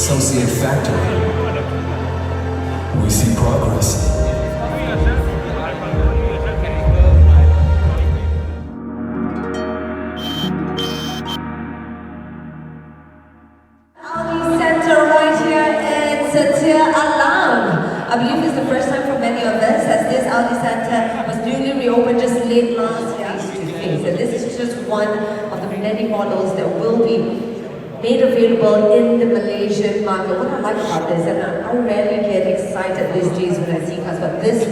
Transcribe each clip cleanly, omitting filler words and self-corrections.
Some see a factory. We see progress. Audi Center right here in Setia Alam. I believe it's the first time for many of us, as this Audi Center was newly reopened just late last year. So this is just one of the many models that will be made available in the Malaysian market. What I like about this, and I rarely get excited these days when I see cars, but this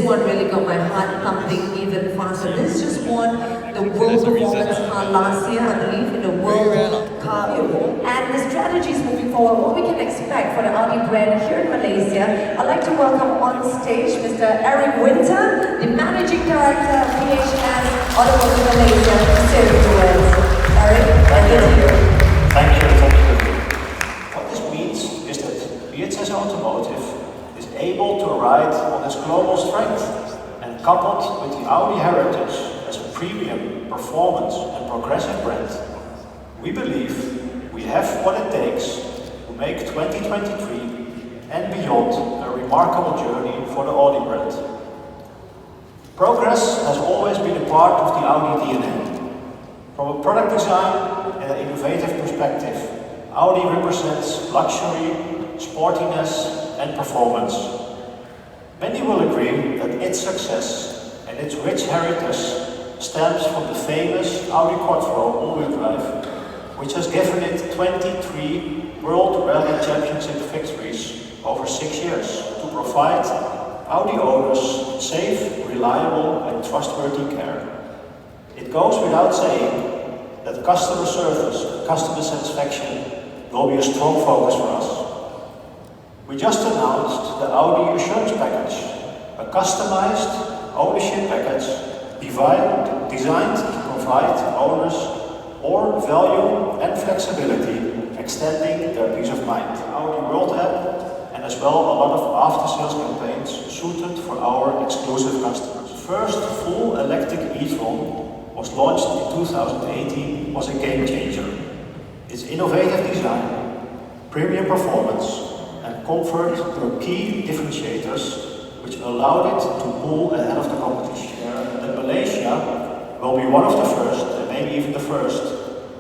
one really got my heart pumping even faster. This just won the World Performance Car last year, I believe, in the World Car. And the strategies moving forward, what we can expect for the Audi brand here in Malaysia. I'd like to welcome on stage Mr. Eric Winter, the Managing Director of PHS Automotive Malaysia, to say a few words. Eric, thank you. you. Thank you. What this means is that PHS Automotive is able to ride on its global strength, and coupled with the Audi heritage as a premium, performance and progressive brand, we believe we have what it takes to make 2023 and beyond a remarkable journey for the Audi brand. Progress has always been a part of the Audi DNA. From a product design and an innovative perspective, Audi represents luxury, sportiness and performance. Many will agree that its success and its rich heritage stems from the famous Audi Quattro all-wheel drive, which has given it 23 World Rally Championship victories over 6 years to provide Audi owners safe, reliable and trustworthy care. It goes without saying that customer service and customer satisfaction will be a strong focus for us. We just announced the Audi Assurance Package, a customized ownership package designed to provide owners more value and flexibility, extending their peace of mind. Audi World app and as well a lot of after-sales campaigns suited for our exclusive customers. First full electric e-tron was launched in 2018 was a game changer. Its innovative design, premium performance and comfort were key differentiators which allowed it to pull ahead of the competition. And Malaysia will be one of the first, and maybe even the first,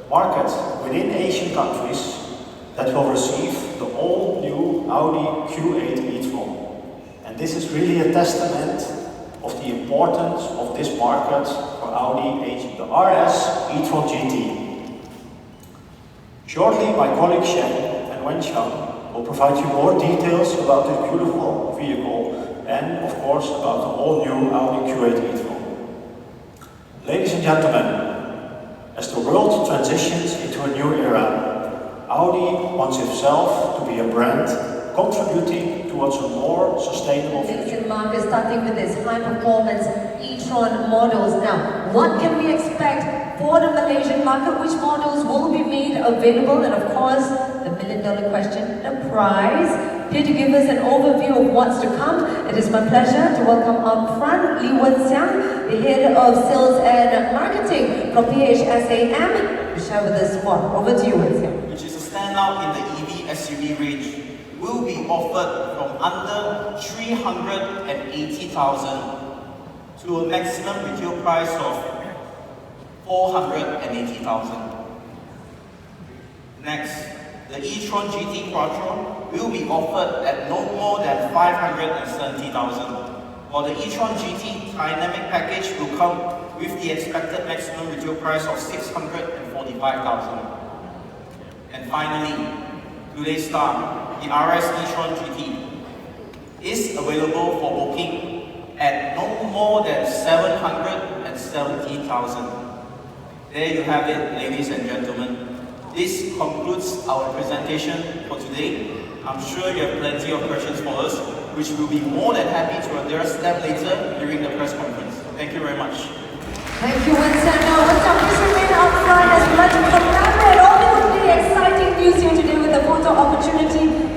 market within Asian countries that will receive the all-new Audi Q8 e-tron. And this is really a testament of the importance of this market for Audi H, the RS e-tron GT. Shortly, my colleague Shen and Wenxiang will provide you more details about this beautiful vehicle and, of course, about the all-new Audi Q8 e-tron. Ladies and gentlemen, as the world transitions into a new era, Audi wants itself to be a brand contributing towards a more sustainable future. Market starting with this high-performance e-tron models. Now, what can we expect for the Malaysian market? Which models will be made available? And of course, the million-dollar question, the price. Here to give us an overview of what's to come, it is my pleasure to welcome up front Li Wenxiang, the Head of Sales and Marketing from PHSAM, to share with us more. Over to you, Wenxiang. Which is a standout in the EV SUV range, will be offered from under 380,000 to a maximum retail price of 480,000. Next, the e-tron GT Quattro will be offered at no more than 570,000, while the e-tron GT Dynamic Package will come with the expected maximum retail price of 645,000. And finally, today's star, the RS e-tron GT, is available for booking at no more than 770,000. There you have it, ladies and gentlemen. This concludes our presentation for today. I'm sure you have plenty of questions for us, which we'll be more than happy to address them later during the press conference. Thank you very much. Thank you, Winston. Now, Winston, please remain up front as we like to collaborate all the exciting news here today with the photo opportunity.